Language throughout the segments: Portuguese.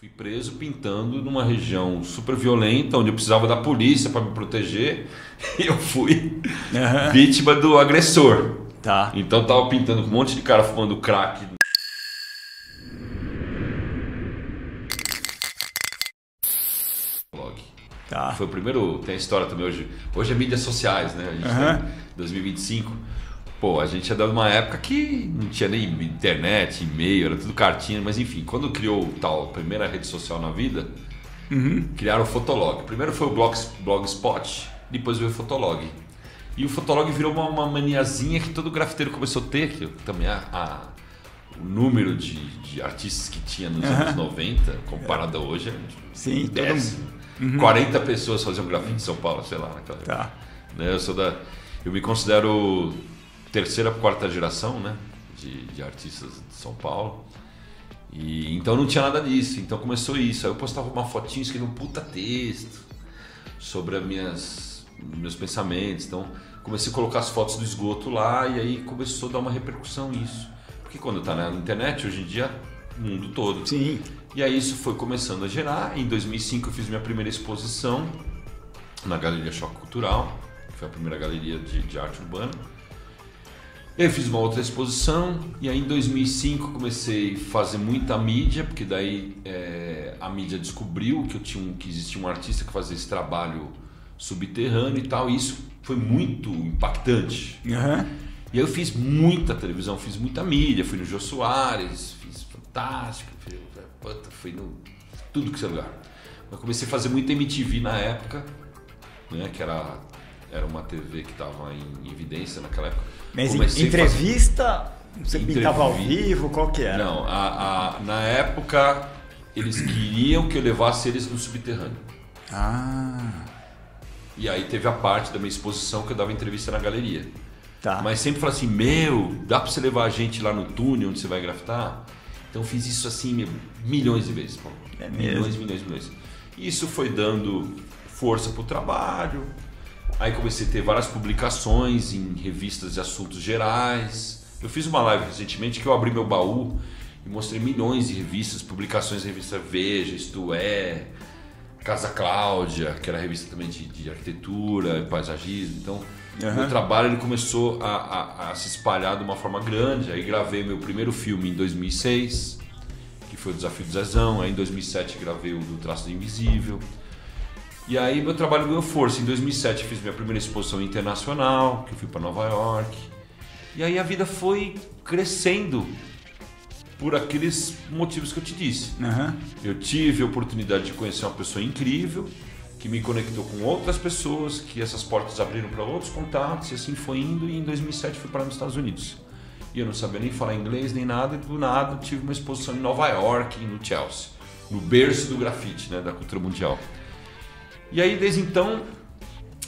Fui preso pintando numa região super violenta, onde eu precisava da polícia para me proteger. E eu fui vítima do agressor. Tá. Então eu tava pintando com um monte de cara fumando crack. Tá. Foi o primeiro. Tem a história também hoje. Hoje é mídias sociais, né? A gente tem 2025. Pô, a gente é de uma época que não tinha nem internet, e-mail, era tudo cartinha, mas enfim, quando criou tal primeira rede social na vida, criaram o Fotolog. Primeiro foi o Blogspot, depois veio o Fotolog. E o Fotolog virou uma maniazinha que todo grafiteiro começou a ter, que também o número de artistas que tinha nos anos 90, comparado a hoje, sim, 10, 40 pessoas faziam grafite em São Paulo, sei lá, naquela época. Tá. Né, eu me considero terceira, quarta geração, né, de artistas de São Paulo. E então não tinha nada disso. Então começou isso. Aí eu postava uma fotinha, escrevia um puta texto sobre meus pensamentos. Então comecei a colocar as fotos do esgoto lá e aí começou a dar uma repercussão isso. Porque quando tá na internet, hoje em dia, o mundo todo. Sim. E aí isso foi começando a gerar. Em 2005 eu fiz minha primeira exposição na Galeria Choque Cultural, que foi a primeira galeria de arte urbana. Eu fiz uma outra exposição e aí em 2005 comecei a fazer muita mídia, porque daí a mídia descobriu que existia um artista que fazia esse trabalho subterrâneo e tal, e isso foi muito impactante. E aí eu fiz muita televisão, fiz muita mídia, fui no Jô Soares, fiz Fantástico, fui no tudo que é lugar. Eu comecei a fazer muita MTV na época, né, que era uma TV que estava em evidência naquela época. Mas entrevista, você pintava ao vivo, qual que era? Não, na época eles queriam que eu levasse eles no subterrâneo. E aí teve a parte da minha exposição que eu dava entrevista na galeria. Tá. Mas sempre falava assim, dá pra você levar a gente lá no túnel onde você vai grafitar? Então eu fiz isso assim milhões de vezes. Pô. Milhões. Isso foi dando força pro trabalho. Aí comecei a ter várias publicações em revistas de assuntos gerais. Eu fiz uma live recentemente que eu abri meu baú e mostrei milhões de revistas, publicações da revista Veja, Isto É, Casa Cláudia, que era a revista também de arquitetura e paisagismo. Então, meu trabalho ele começou a se espalhar de uma forma grande. Aí gravei meu primeiro filme em 2006, que foi o Desafio do Zezão. Aí em 2007 gravei o do Traço do Invisível. E aí meu trabalho ganhou força. Em 2007 fiz minha primeira exposição internacional, que eu fui para Nova York. E aí a vida foi crescendo por aqueles motivos que eu te disse. Eu tive a oportunidade de conhecer uma pessoa incrível, que me conectou com outras pessoas, que essas portas abriram para outros contatos, e assim foi indo. E em 2007 fui parar nos Estados Unidos. E eu não sabia nem falar inglês nem nada, e do nada tive uma exposição em Nova York, no Chelsea, no berço do grafite, né, da cultura mundial. E aí, desde então,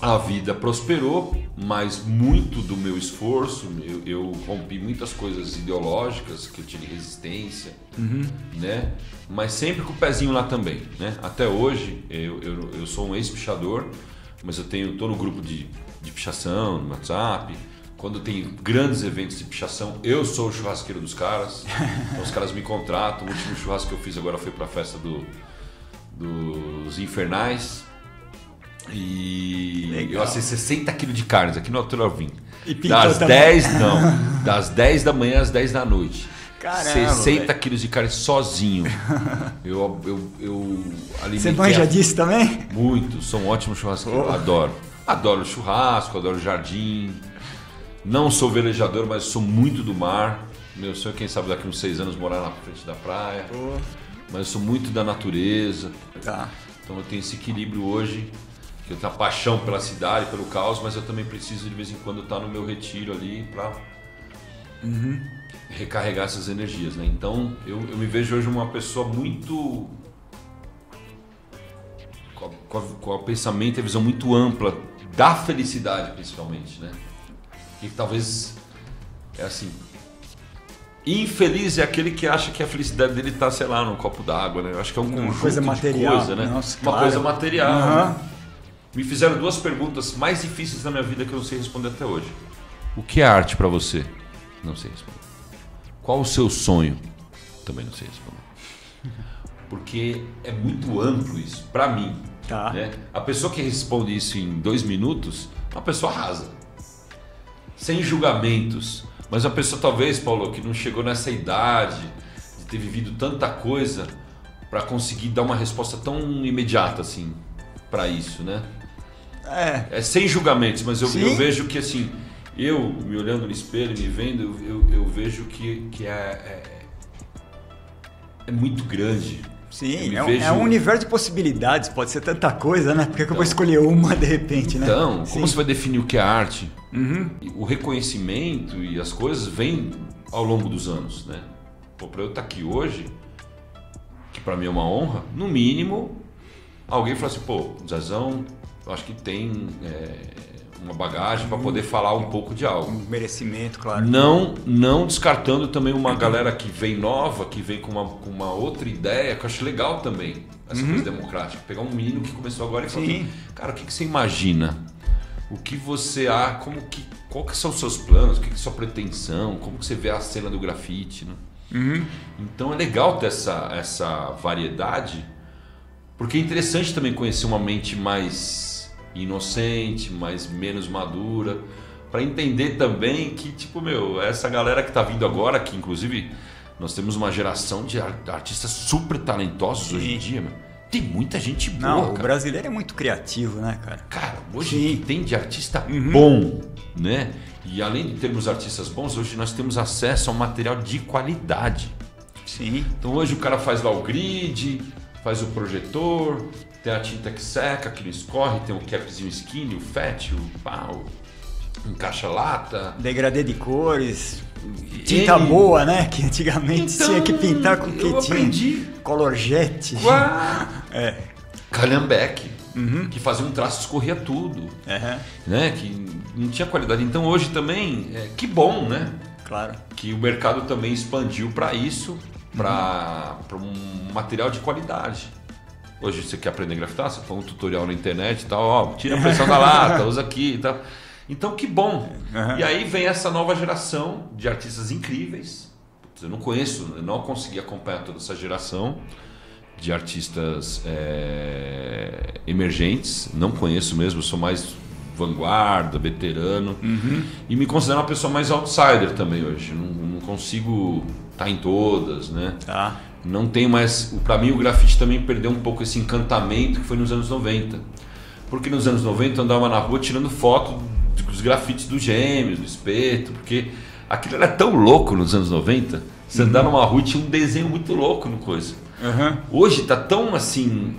a vida prosperou, mas muito do meu esforço, eu rompi muitas coisas ideológicas, que eu tive resistência, né? Mas sempre com o pezinho lá também, né? Até hoje, eu sou um ex-pichador, mas tô no grupo de pichação, no WhatsApp. Quando tem grandes eventos de pichação, eu sou o churrasqueiro dos caras. Então, os caras me contratam. O último churrasco que eu fiz agora foi para a festa dos Infernais. E legal. Eu assei 60 kg de carnes aqui no Alto Alvim. Das 10 da manhã às 10 da noite. Caramba, 60 quilos de carne sozinho. Eu alimentei. Você manja disso também? Muito, sou um ótimo churrasqueiro. Adoro churrasco, adoro jardim. Não sou velejador, mas sou muito do mar. Meu sonho é, quem sabe, daqui uns 6 anos morar na frente da praia. Mas eu sou muito da natureza. Tá. Então eu tenho esse equilíbrio hoje. Que eu tenho a paixão pela cidade, pelo caos, mas eu também preciso de vez em quando estar no meu retiro ali para recarregar essas energias, né? Então eu me vejo hoje uma pessoa muito com o pensamento e a visão muito ampla da felicidade, principalmente, né? Que talvez é assim, infeliz é aquele que acha que a felicidade dele está, sei lá, num copo d'água, né? Eu acho que é um conjunto coisa material, de coisa, né? Nossa, uma coisa material. Né? Me fizeram 2 perguntas mais difíceis na minha vida que eu não sei responder até hoje. O que é arte para você? Não sei responder. Qual o seu sonho? Também não sei responder. porque é muito amplo isso, para mim. Tá. Né? A pessoa que responde isso em 2 minutos é uma pessoa rasa, sem julgamentos. Mas a pessoa talvez, Paulo, que não chegou nessa idade de ter vivido tanta coisa para conseguir dar uma resposta tão imediata assim para isso, né? É sem julgamentos, mas eu vejo que assim, eu me olhando no espelho, me vendo, eu vejo que é muito grande. Sim, é um universo de possibilidades, pode ser tanta coisa, né? Por que eu vou escolher uma de repente, né? Então, como você vai definir o que é arte? O reconhecimento e as coisas vêm ao longo dos anos, né? Pô, para eu estar aqui hoje, que para mim é uma honra, no mínimo, alguém fala assim, pô, o Zezão, eu acho que tem uma bagagem para poder falar um pouco de algo. Um merecimento, claro. Não descartando também uma galera que vem nova, que vem com uma outra ideia, que eu acho legal também, essa coisa democrática. Pegar um menino que começou agora e falar assim, cara, o que você imagina? O que você qual que são os seus planos? O que é a sua pretensão? Como que você vê a cena do grafite? Né? Então é legal ter essa variedade, porque é interessante também conhecer uma mente mais inocente, mais menos madura, para entender também que, tipo, essa galera que tá vindo agora, que inclusive nós temos uma geração de artistas super talentosos hoje em dia, tem muita gente boa. Não, cara. O brasileiro é muito criativo, né, cara? Cara, hoje tem de artista bom, né? E além de termos artistas bons, hoje nós temos acesso a um material de qualidade. Sim. Então hoje o cara faz lá o grid, faz o projetor, tem a tinta que seca, que não escorre, tem o capzinho skinny, o fat, o pau, encaixa-lata. Degradê de cores, tinta boa, né? Que antigamente tinha que pintar com que tinha color jet. Calhambeque, que fazia um traço, escorria tudo, né? Que não tinha qualidade. Então hoje também, que bom, né? Claro. Que o mercado também expandiu para isso, para um material de qualidade. Hoje você quer aprender a grafitar, você põe um tutorial na internet e tal, ó, tira a pressão da lata, usa aqui e tal. Então que bom. E aí vem essa nova geração de artistas incríveis. Eu não conheço, eu não consegui acompanhar toda essa geração de artistas emergentes, não conheço mesmo, eu sou mais vanguarda, veterano, e me considero uma pessoa mais outsider também hoje, não consigo estar em todas, né? Tá. Não tem mais, para mim o grafite também perdeu um pouco esse encantamento que foi nos anos 90, porque nos anos 90 eu andava na rua tirando foto dos grafites do Gêmeos, do Espeto, porque aquilo era tão louco nos anos 90, você andar numa rua e tinha um desenho muito louco no coisa. Hoje tá tão assim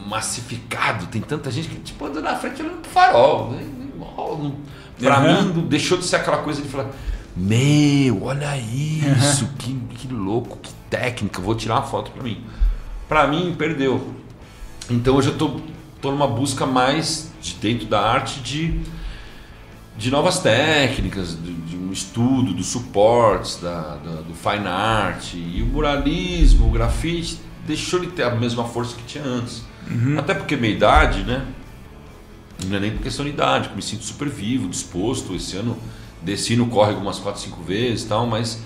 massificado, tem tanta gente que tipo anda na frente olhando pro farol, né? Pra mim deixou de ser aquela coisa de falar, olha isso, que louco, que técnica, vou tirar uma foto pra mim perdeu. Então hoje eu tô numa busca mais de dentro da arte de novas técnicas, de um estudo dos suportes, do fine art, e o muralismo, o grafite deixou de ter a mesma força que tinha antes. Até porque minha idade, né? Não é nem por questão de idade, eu me sinto super vivo, disposto. Esse ano desci no córrego umas 4, 5 vezes e tal, mas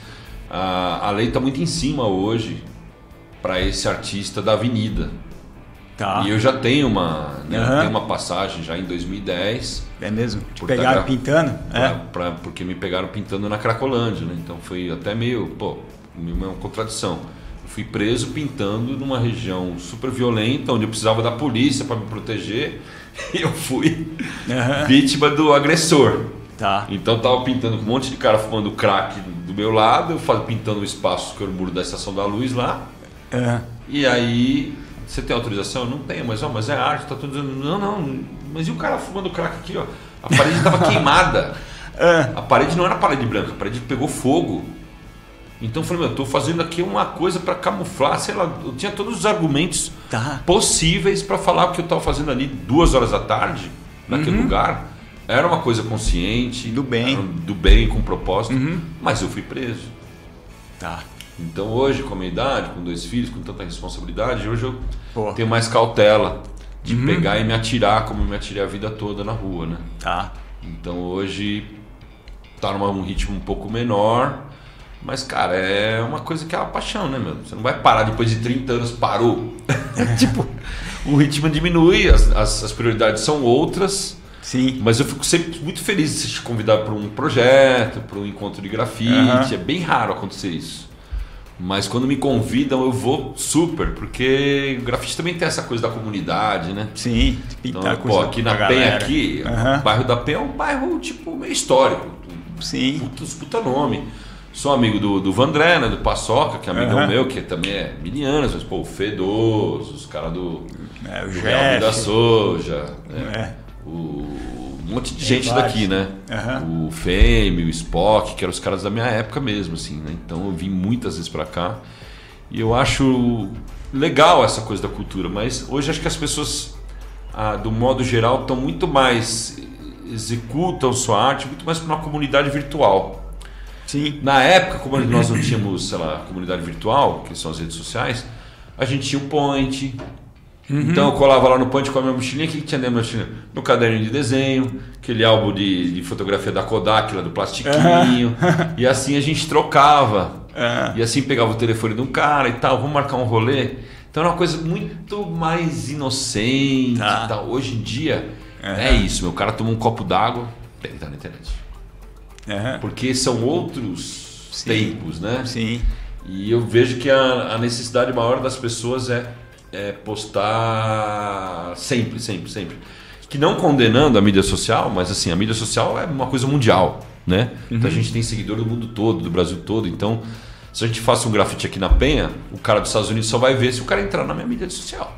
a lei está muito em cima hoje para esse artista da avenida. Tá. E eu já tenho uma passagem já em 2010. É mesmo? Te pegaram pintando? Porque me pegaram pintando na Cracolândia, né? Então foi até meio, uma contradição. Eu fui preso pintando numa região super violenta, onde eu precisava da polícia para me proteger, e eu fui vítima do agressor. Tá. Então eu tava pintando com um monte de cara fumando crack do meu lado, eu pintando o espaço que era o muro da Estação da Luz lá. E aí, você tem autorização? Eu não tenho, mas é arte, tá tudo dizendo, não, mas e o cara fumando crack aqui, ó? A parede estava queimada. A parede não era parede branca, a parede pegou fogo. Então eu falei, eu tô fazendo aqui uma coisa para camuflar, sei lá, eu tinha todos os argumentos possíveis para falar o que eu tava fazendo ali 2 horas da tarde, naquele lugar. Era uma coisa consciente, do bem, com propósito, mas eu fui preso. Tá. Então hoje, com a minha idade, com 2 filhos, com tanta responsabilidade, hoje eu tenho mais cautela de pegar e me atirar como eu me atirei a vida toda na rua, né? Tá. Então hoje tá num ritmo um pouco menor, Mas, cara, é uma coisa que é uma paixão, né, meu? Você não vai parar depois de 30 anos, parou. Tipo, o ritmo diminui, as prioridades são outras. Sim. Mas eu fico sempre muito feliz de se te convidar para um projeto, para um encontro de grafite. É bem raro acontecer isso. Mas quando me convidam, eu vou super, porque o grafite também tem essa coisa da comunidade, né? Sim, pintar então, pô, aqui na Penha, aqui, o bairro da Penha é um bairro tipo meio histórico. Sim. Puta nome. Sou amigo do Vandré, né, do Paçoca, que é amigão meu, que também é milianas, mas pô, o Fedoso, os caras do Real da Soja, né? Um monte de gente daqui, né? O Fêmeo, o Spock, que eram os caras da minha época mesmo, assim, né? Então eu vim muitas vezes pra cá e eu acho legal essa coisa da cultura, mas hoje acho que as pessoas, do modo geral, estão muito mais, executam sua arte muito mais para uma comunidade virtual. Sim. Na época, como nós não tínhamos, sei lá, comunidade virtual, que são as redes sociais, a gente tinha o Point. Então eu colava lá no Point com a minha mochilinha. O que tinha dentro da mochilinha? No caderno de desenho, aquele álbum de fotografia da Kodak, lá do plastiquinho. E assim a gente trocava. E assim pegava o telefone de um cara e tal, vamos marcar um rolê. Então era uma coisa muito mais inocente e tal. Hoje em dia é isso, meu cara toma um copo d'água, tem que estar na internet. Porque são outros tempos, né? Sim. E eu vejo que a necessidade maior das pessoas é postar sempre. Que não condenando a mídia social, mas assim, a mídia social é uma coisa mundial, né? Então a gente tem seguidor do mundo todo, do Brasil todo. Então, se a gente faz um grafite aqui na Penha, o cara dos Estados Unidos só vai ver se o cara entrar na minha mídia social.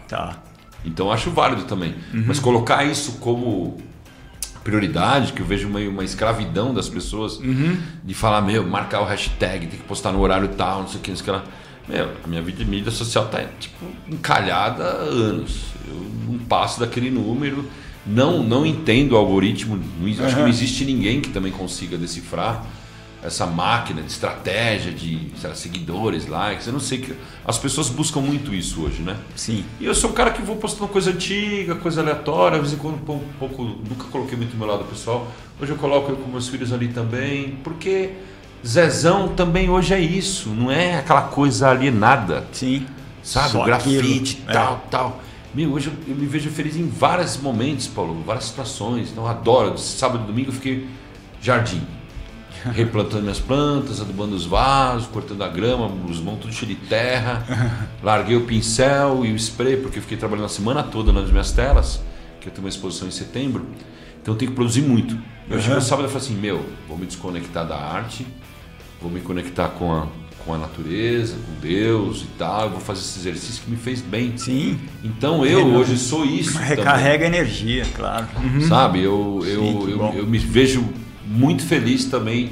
Então eu acho válido também. Mas colocar isso como prioridade, que eu vejo uma escravidão das pessoas, de falar, marcar o hashtag, tem que postar no horário tal, não sei o que, não sei o que lá. A minha vida de mídia social tá tipo encalhada há anos. Eu não passo daquele número, não entendo o algoritmo, acho que não existe ninguém que também consiga decifrar essa máquina de estratégia, de seguidores, likes, eu não sei, as pessoas buscam muito isso hoje, né? Sim. E eu sou um cara que vou postando coisa antiga, coisa aleatória, às vezes quando um pouco, nunca coloquei muito do meu lado pessoal, hoje eu coloco eu com meus filhos ali também, porque Zezão também hoje é isso, não é aquela coisa alienada. Sim. Sabe, o grafite, tal. Hoje eu me vejo feliz em vários momentos, Paulo, várias situações, então eu adoro, sábado e domingo eu fiquei jardim. Replantando minhas plantas, adubando os vasos, cortando a grama, os mãos tudo cheio de terra. Larguei o pincel e o spray, porque eu fiquei trabalhando a semana toda nas minhas telas, que eu tenho uma exposição em setembro, então eu tenho que produzir muito. Eu chego no sábado e falo assim, vou me desconectar da arte, vou me conectar com a natureza, com Deus e tal, eu vou fazer esse exercício que me fez bem. Sim. Então eu hoje sou isso. Recarrega energia, claro. Sabe, eu me vejo muito feliz também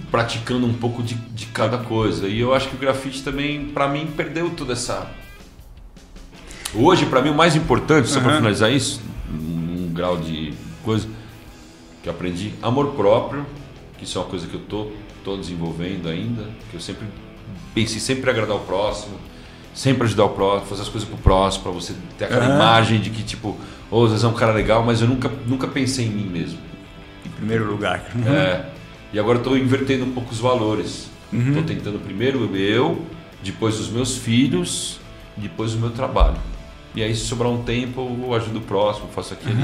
praticando um pouco de cada coisa. E eu acho que o grafite também, para mim, perdeu toda essa... Hoje, para mim, o mais importante, só para finalizar isso, um grau de coisa que eu aprendi, amor próprio, que isso é uma coisa que eu tô desenvolvendo ainda, que eu sempre pensei sempre em agradar o próximo, sempre ajudar o próximo, fazer as coisas pro próximo, para você ter aquela imagem de que tipo, às vezes é um cara legal, mas eu nunca pensei em mim mesmo. Em primeiro lugar. E agora eu estou invertendo um pouco os valores. Estou tentando primeiro eu, depois os meus filhos, depois o meu trabalho. E aí se sobrar um tempo eu ajudo o próximo, faço aquilo.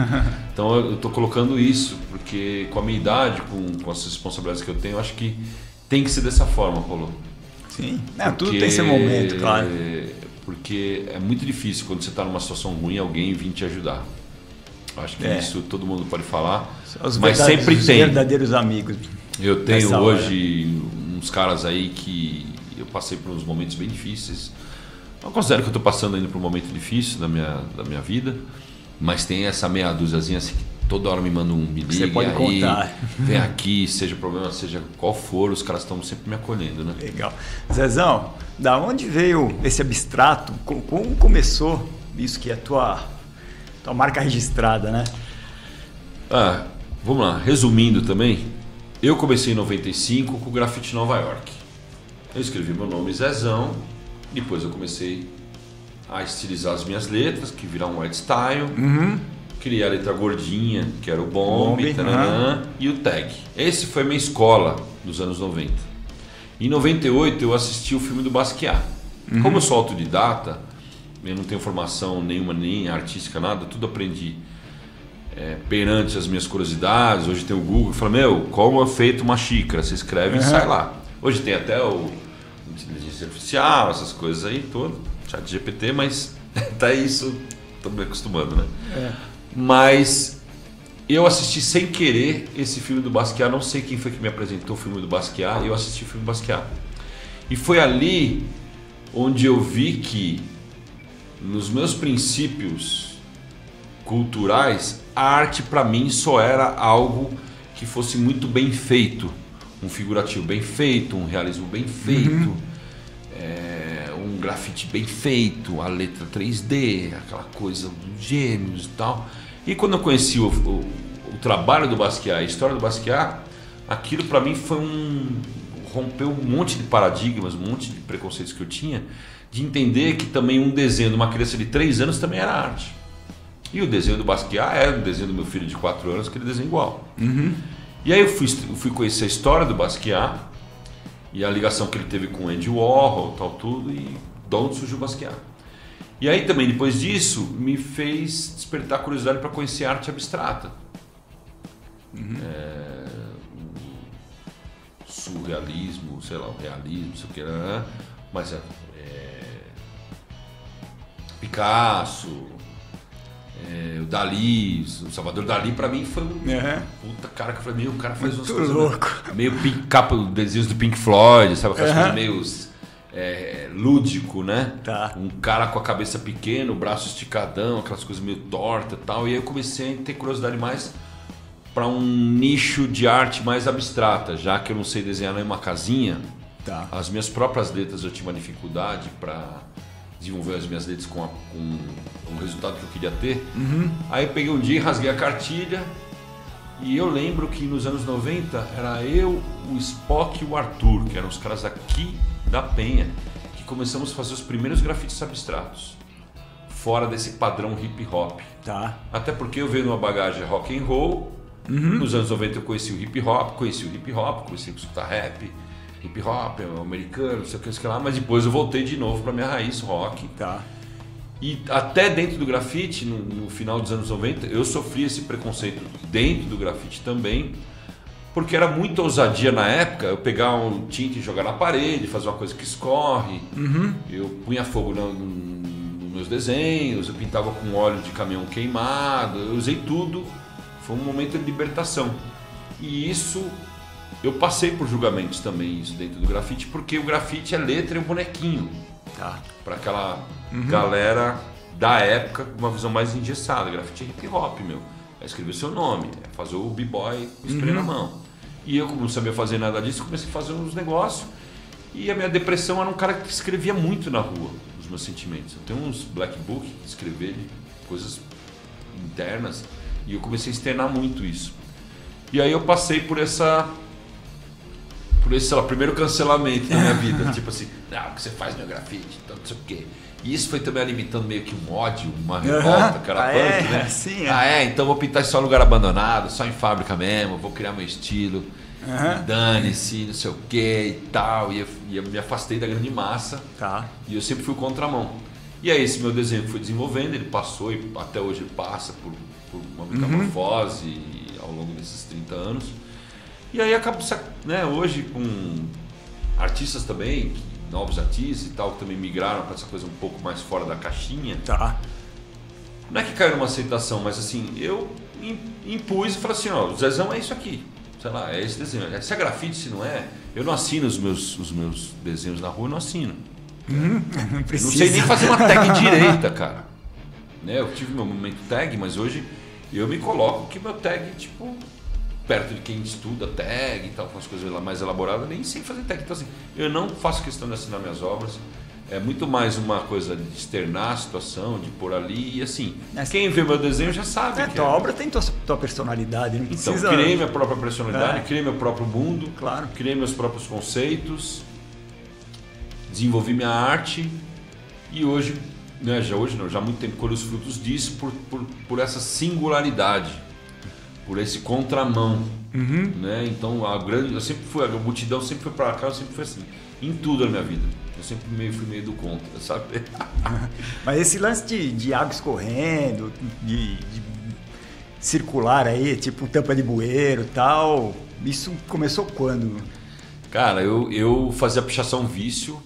Então eu estou colocando isso, porque com a minha idade, com as responsabilidades que eu tenho, eu acho que tem que ser dessa forma, Paulo. Sim, tudo tem seu momento, claro. Porque é muito difícil quando você está numa situação ruim alguém vir te ajudar. Acho que isso todo mundo pode falar, mas sempre tem. Verdadeiros amigos. Eu tenho hoje uns caras aí que eu passei por uns momentos bem difíceis. Não considero que eu estou passando ainda por um momento difícil da minha vida, mas tem essa meia dúziazinha assim que toda hora me manda me liga, você pode aí, contar. Vem aqui, seja problema, seja qual for, os caras estão sempre me acolhendo, né? Legal. Zezão, da onde veio esse abstrato? Como começou isso que é a tua marca registrada, né? Vamos lá, resumindo também, eu comecei em 95 com o Grafite Nova York. Eu escrevi meu nome Zezão, depois eu comecei a estilizar as minhas letras, que viraram um white style, criei a letra gordinha, que era o bomb, e o tag. Esse foi a minha escola dos anos 90. Em 98 eu assisti o filme do Basquiat. Como eu sou autodidata, eu não tenho formação nenhuma, nem artística, nada, tudo aprendi perante as minhas curiosidades. Hoje tem o Google que fala, como é feito uma xícara? Você escreve e sai lá. Hoje tem até o inteligência artificial, essas coisas aí, todo, chat GPT, mas até isso estou me acostumando, né? Mas eu assisti sem querer esse filme do Basquiat, não sei quem foi que me apresentou o filme do Basquiat, eu assisti o filme do Basquiat. E foi ali onde eu vi que, nos meus princípios culturais, a arte para mim só era algo que fosse muito bem feito. Um figurativo bem feito, um realismo bem feito, um grafite bem feito, a letra 3D, aquela coisa dos gêmeos e tal. E quando eu conheci o trabalho do Basquiat, a história do Basquiat, aquilo para mim foi rompeu um monte de paradigmas, um monte de preconceitos que eu tinha, de entender que também um desenho de uma criança de 3 anos também era arte. E o desenho do Basquiat era o desenho do meu filho de 4 anos, que ele desenha igual. E aí eu fui conhecer a história do Basquiat e a ligação que ele teve com o Andy Warhol, tal, tudo, e de onde surgiu o Basquiat. E aí também, depois disso, me fez despertar curiosidade para conhecer arte abstrata. Surrealismo, sei lá, o realismo, sei o que era, mas Picasso, o Dalí, o Salvador Dalí, pra mim foi um puta cara que eu falei, o cara faz umas coisas louco. meio capa, desenhos do Pink Floyd, sabe, aquelas coisas meio lúdico, né? Tá. Um cara com a cabeça pequena, o braço esticadão, aquelas coisas meio tortas e tal, e aí eu comecei a ter curiosidade mais para um nicho de arte mais abstrata, já que eu não sei desenhar nenhuma casinha. Tá. As minhas próprias letras eu tinha uma dificuldade para desenvolver as minhas letras com o resultado que eu queria ter. Aí eu peguei um dia e rasguei a cartilha, e eu lembro que nos anos 90 era eu, o Spock e o Arthur, que eram os caras aqui da Penha, que começamos a fazer os primeiros grafites abstratos, fora desse padrão hip hop. Tá. Até porque eu venho numa bagagem rock and roll. Nos anos 90 eu conheci o hip hop, comecei a escutar rap, hip hop, americano, não sei o que lá, mas depois eu voltei de novo para minha raiz rock. Tá. E até dentro do grafite, no final dos anos 90, eu sofri esse preconceito dentro do grafite também, porque era muita ousadia na época, eu pegar um tinta e jogar na parede, fazer uma coisa que escorre, eu punha fogo nos meus desenhos, eu pintava com óleo de caminhão queimado, eu usei tudo. Foi um momento de libertação. E isso, eu passei por julgamentos também, isso dentro do grafite, porque o grafite é letra e um bonequinho. Tá. Para aquela galera da época, com uma visão mais engessada. Grafite é hip hop, meu. É escrever seu nome, é fazer o b-boy com spray na mão. E eu, como não sabia fazer nada disso, comecei a fazer uns negócios. E a minha depressão era um cara que escrevia muito na rua, os meus sentimentos. Eu tenho uns black book, escrever coisas internas. E eu comecei a externar muito isso. E aí eu passei por esse sei lá, primeiro cancelamento da minha vida. Tipo assim, o que você faz meu grafite, então não sei o quê. E isso foi também alimentando meio que um ódio, uma revolta, cara punk, né? Sim, então vou pintar só em lugar abandonado, só em fábrica mesmo, vou criar meu estilo. Dane-se, não sei o quê e tal. E eu me afastei da grande massa. Tá. E eu sempre fui contramão. E aí esse meu desenho que foi desenvolvendo, ele passou e até hoje ele passa por uma metamorfose ao longo desses 30 anos. E aí acaba, né, hoje com artistas também, novos artistas e tal, que também migraram para essa coisa um pouco mais fora da caixinha. Tá. Não é que caiu numa aceitação, mas assim, eu impus e falei assim, ó, o Zezão é isso aqui. Sei lá, é esse desenho. Se é grafite, se não é, eu não assino os meus desenhos na rua, eu não assino. Não precisa. Não sei nem fazer uma tag direita, cara. Né? Eu tive meu momento tag, mas hoje eu me coloco que meu tag, tipo, perto de quem estuda tag e tal, com as coisas mais elaboradas, nem sei fazer tag. Então assim, eu não faço questão de assinar minhas obras. É muito mais uma coisa de externar a situação, de pôr ali e assim. Quem vê meu desenho já sabe. Tua obra tem tua personalidade, não precisa. Então, criei minha própria personalidade, criei meu próprio mundo, claro. Criei meus próprios conceitos, desenvolvi minha arte e hoje, né, já há muito tempo colho os frutos disso por essa singularidade. por esse contramão, né? Então a multidão sempre foi para cá, eu sempre fui assim, em tudo na minha vida. Eu sempre fui meio do contra, sabe? Mas esse lance de água escorrendo, de circular aí, tipo tampa de bueiro e tal, isso começou quando? Cara, eu fazia pichação vício